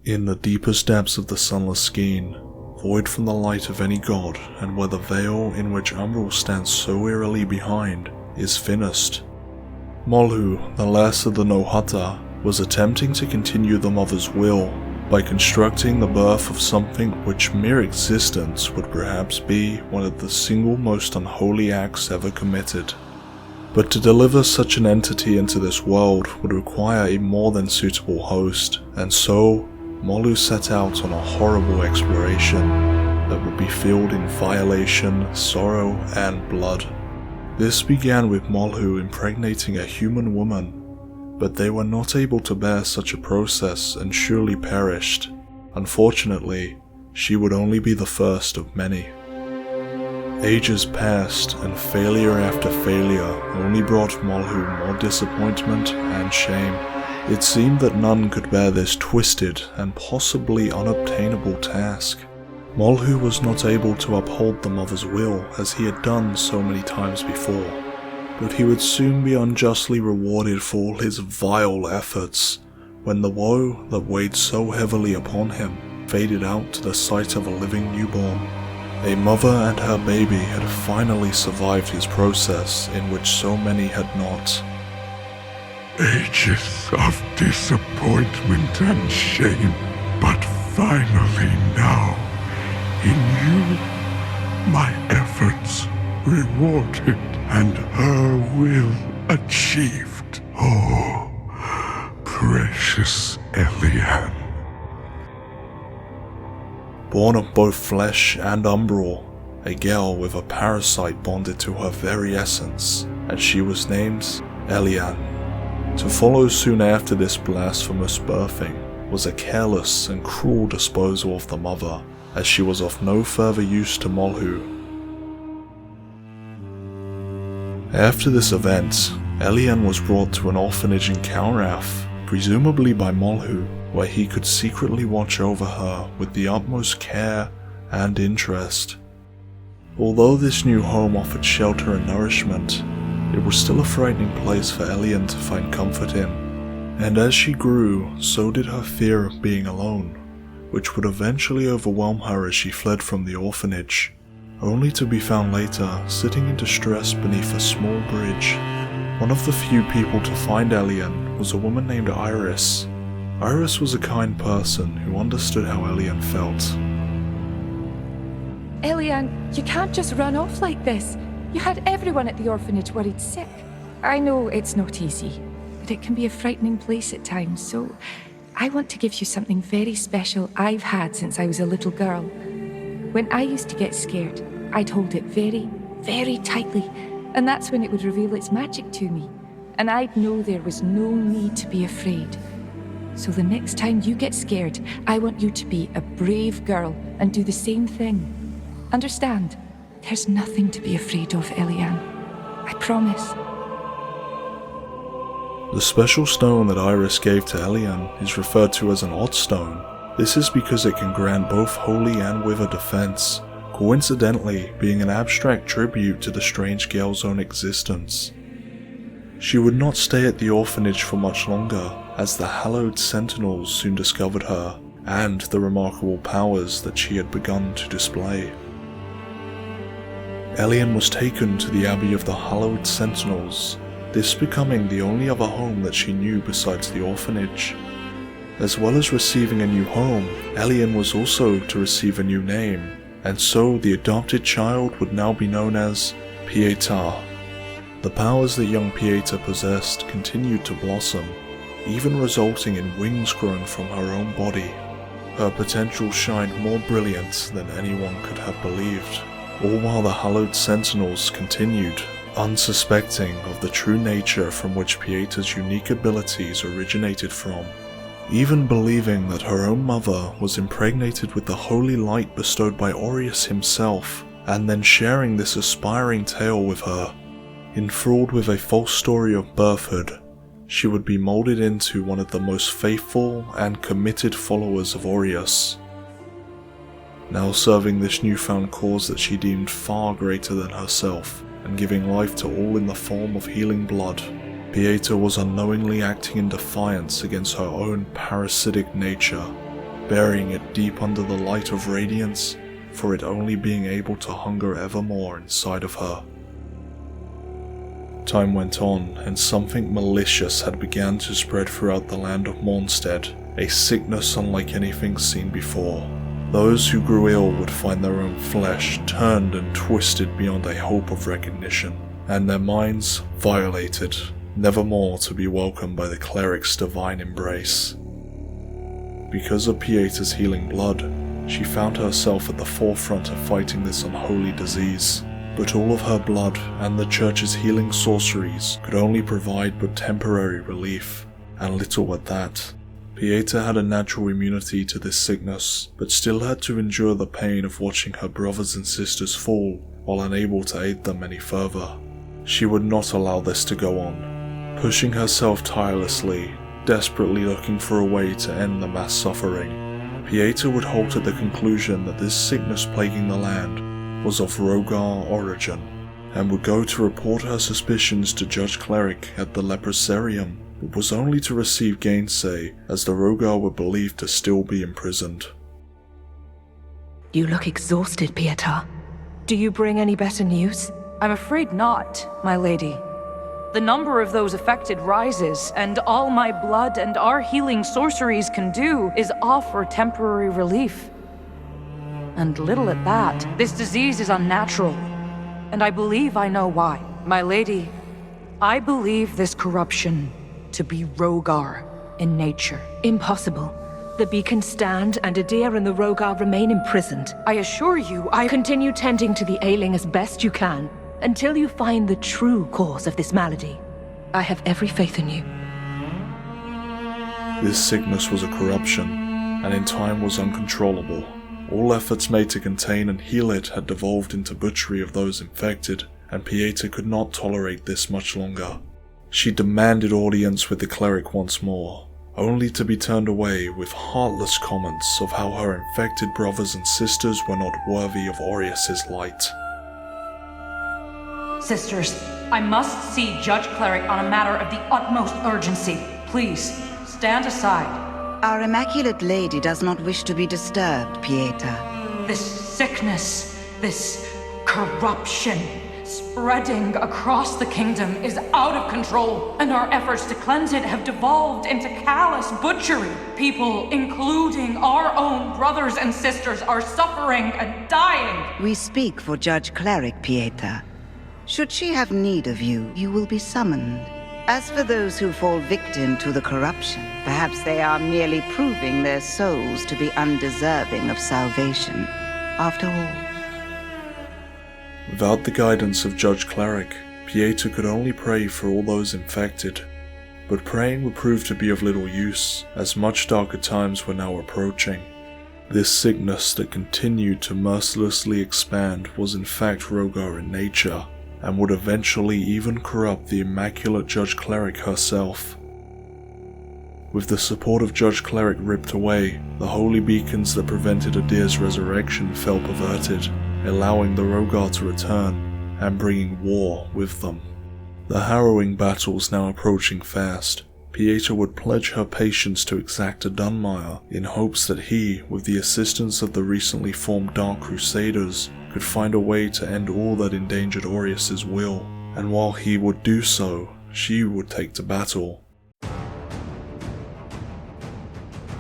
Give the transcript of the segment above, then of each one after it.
In the deepest depths of the sunless skein, void from the light of any god, and where the veil in which Umbral stands so eerily behind is thinnest, Molhu, the last of the Nohata, was attempting to continue the mother's will by constructing the birth of something which mere existence would perhaps be one of the single most unholy acts ever committed. But to deliver such an entity into this world would require a more than suitable host, and so Molhu set out on a horrible exploration that would be filled in violation, sorrow, and blood. This began with Molhu impregnating a human woman, but they were not able to bear such a process and surely perished. Unfortunately, she would only be the first of many. Ages passed, and failure after failure only brought Molhu more disappointment and shame. It seemed that none could bear this twisted and possibly unobtainable task. Molhu was not able to uphold the mother's will as he had done so many times before, but he would soon be unjustly rewarded for all his vile efforts when the woe that weighed so heavily upon him faded out to the sight of a living newborn. A mother and her baby had finally survived his process in which so many had not. Ages of disappointment and shame, but finally now, in you, my efforts rewarded and her will achieved. Oh, precious Elian. Born of both flesh and umbral, a girl with a parasite bonded to her very essence, and she was named Elian. To follow soon after this blasphemous birthing was a careless and cruel disposal of the mother, as she was of no further use to Molhu. After this event, Elian was brought to an orphanage in Kalrath, presumably by Molhu, where he could secretly watch over her with the utmost care and interest. Although this new home offered shelter and nourishment, it was still a frightening place for Elian to find comfort in, and as she grew, so did her fear of being alone, which would eventually overwhelm her as she fled from the orphanage, only to be found later sitting in distress beneath a small bridge. One of the few people to find Elian was a woman named Iris. Iris was a kind person who understood how Elian felt. Elian, you can't just run off like this. You had everyone at the orphanage worried sick. I know it's not easy, but it can be a frightening place at times, so I want to give you something very special I've had since I was a little girl. When I used to get scared, I'd hold it very, very tightly, and that's when it would reveal its magic to me, and I'd know there was no need to be afraid. So the next time you get scared, I want you to be a brave girl and do the same thing. Understand? There's nothing to be afraid of, Elian. I promise. The special stone that Iris gave to Elian is referred to as an odd stone. This is because it can grant both holy and wither defense, coincidentally being an abstract tribute to the strange girl's own existence. She would not stay at the orphanage for much longer, as the hallowed sentinels soon discovered her and the remarkable powers that she had begun to display. Elian was taken to the Abbey of the Hallowed Sentinels, this becoming the only other home that she knew besides the orphanage. As well as receiving a new home, Elian was also to receive a new name, and so the adopted child would now be known as Pieta. The powers that young Pieta possessed continued to blossom, even resulting in wings growing from her own body. Her potential shined more brilliant than anyone could have believed, all while the Hallowed Sentinels continued, unsuspecting of the true nature from which Pieta's unique abilities originated from, even believing that her own mother was impregnated with the holy light bestowed by Aureus himself, and then sharing this aspiring tale with her. Enthralled with a false story of birthhood, she would be molded into one of the most faithful and committed followers of Aureus. Now serving this newfound cause that she deemed far greater than herself, and giving life to all in the form of healing blood, Pieta was unknowingly acting in defiance against her own parasitic nature. burying it deep under the light of radiance, for it only being able to hunger evermore inside of her. Time went on, and something malicious had begun to spread throughout the land of Mornstead, a sickness unlike anything seen before. Those who grew ill would find their own flesh turned and twisted beyond a hope of recognition, and their minds violated, nevermore to be welcomed by the cleric's divine embrace. Because of Pieta's healing blood, she found herself at the forefront of fighting this unholy disease, but all of her blood and the church's healing sorceries could only provide but temporary relief, and little at that. Pieta had a natural immunity to this sickness, but still had to endure the pain of watching her brothers and sisters fall while unable to aid them any further. She would not allow this to go on, pushing herself tirelessly, desperately looking for a way to end the mass suffering. Pieta would halt at the conclusion that this sickness plaguing the land was of Rogar origin, and would go to report her suspicions to Judge Cleric at the Leprosarium, but was only to receive gainsay as the Rogar were believed to still be imprisoned. You look exhausted, Pieta. Do you bring any better news? I'm afraid not, my lady. The number of those affected rises, and all my blood and our healing sorceries can do is offer temporary relief. And little at that. This disease is unnatural, and I believe I know why. My lady, I believe this corruption to be Rogar in nature. Impossible. The beacon stand, and Adir and the Rogar remain imprisoned. I assure you, I Continue tending to the ailing as best you can, until you find the true cause of this malady. I have every faith in you. This sickness was a corruption, and in time was uncontrollable. All efforts made to contain and heal it had devolved into butchery of those infected, and Pieta could not tolerate this much longer. She demanded audience with the cleric once more, only to be turned away with heartless comments of how her infected brothers and sisters were not worthy of Aureus's light. Sisters, I must see Judge Cleric on a matter of the utmost urgency. Please, stand aside. Our Immaculate Lady does not wish to be disturbed, Pieta. This sickness, this corruption, spreading across the kingdom is out of control, and our efforts to cleanse it have devolved into callous butchery. People, including our own brothers and sisters, are suffering and dying. We speak for Judge Cleric, Pieta. Should she have need of you, you will be summoned. As for those who fall victim to the corruption, perhaps they are merely proving their souls to be undeserving of salvation. After all, Without the guidance of Judge Cleric, Pieta could only pray for all those infected. But praying would prove to be of little use, as much darker times were now approaching. This sickness that continued to mercilessly expand was in fact Rogar in nature, and would eventually even corrupt the Immaculate Judge Cleric herself. With the support of Judge Cleric ripped away, the holy beacons that prevented Adir's resurrection fell perverted, allowing the Rogar to return, and bringing war with them. The harrowing battles now approaching fast, Pieta would pledge her patience to Exactor Dunmire in hopes that he, with the assistance of the recently formed Dark Crusaders, could find a way to end all that endangered Aureus's will, and while he would do so, she would take to battle.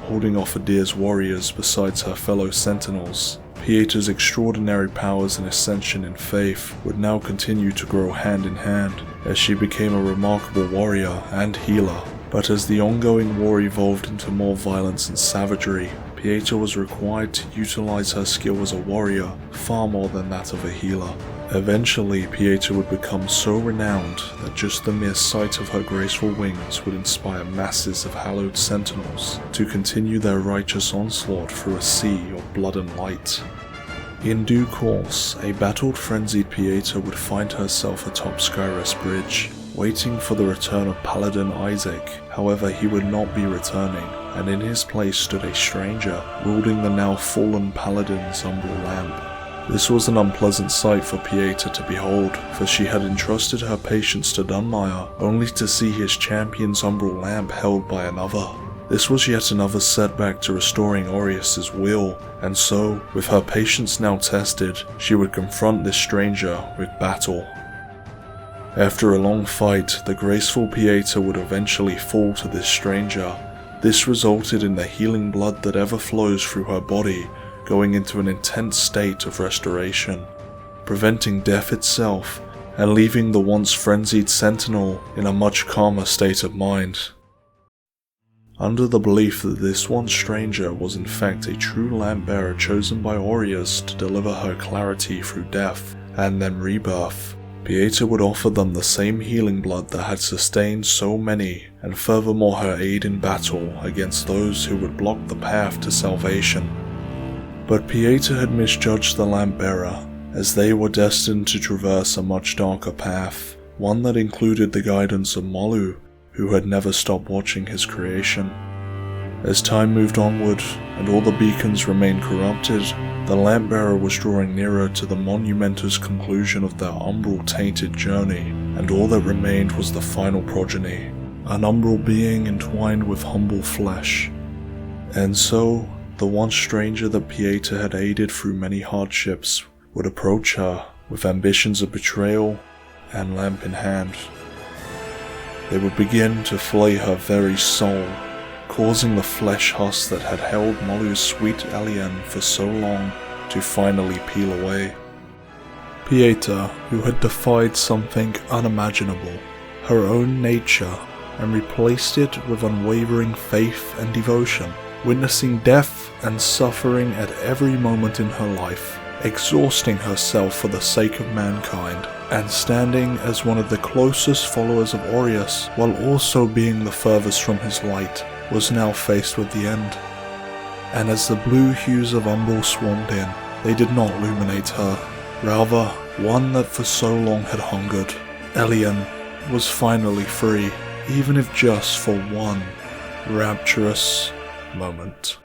Holding off Adir's warriors besides her fellow sentinels, Pieta's extraordinary powers and ascension in faith would now continue to grow hand in hand as she became a remarkable warrior and healer. But as the ongoing war evolved into more violence and savagery, Pieta was required to utilize her skill as a warrior far more than that of a healer. Eventually, Pieta would become so renowned that just the mere sight of her graceful wings would inspire masses of hallowed sentinels to continue their righteous onslaught through a sea of blood and light. In due course, a battled frenzied Pieta would find herself atop Skyrest Bridge, waiting for the return of Paladin Isaac. However, he would not be returning, and in his place stood a stranger, wielding the now fallen Paladin's umbral lamp. This was an unpleasant sight for Pieta to behold, for she had entrusted her patience to Dunmire, only to see his champion's umbral lamp held by another. This was yet another setback to restoring Aureus's will, and so, with her patience now tested, she would confront this stranger with battle. After a long fight, the graceful Pieta would eventually fall to this stranger. This resulted in the healing blood that ever flows through her body going into an intense state of restoration, preventing death itself and leaving the once frenzied sentinel in a much calmer state of mind. Under the belief that this one stranger was in fact a true lamp-bearer chosen by Aureus to deliver her clarity through death and then rebirth, Pieta would offer them the same healing blood that had sustained so many, and furthermore her aid in battle against those who would block the path to salvation. But Pieta had misjudged the lamp-bearer, as they were destined to traverse a much darker path, one that included the guidance of Molu, who had never stopped watching his creation. As time moved onward, and all the beacons remained corrupted, the lamp-bearer was drawing nearer to the monumentous conclusion of their umbral-tainted journey, and all that remained was the final progeny, an umbral being entwined with humble flesh. And so, the one stranger that Pieta had aided through many hardships would approach her with ambitions of betrayal and lamp in hand. They would begin to flay her very soul, causing the flesh husk that had held Molu's sweet alien for so long to finally peel away. Pieta, who had defied something unimaginable, her own nature, and replaced it with unwavering faith and devotion, witnessing death and suffering at every moment in her life, exhausting herself for the sake of mankind, and standing as one of the closest followers of Aureus while also being the furthest from his light, was now faced with the end. And as the blue hues of Umbral swarmed in, they did not illuminate her, rather one that for so long had hungered. Elian was finally free, even if just for one rapturous moment.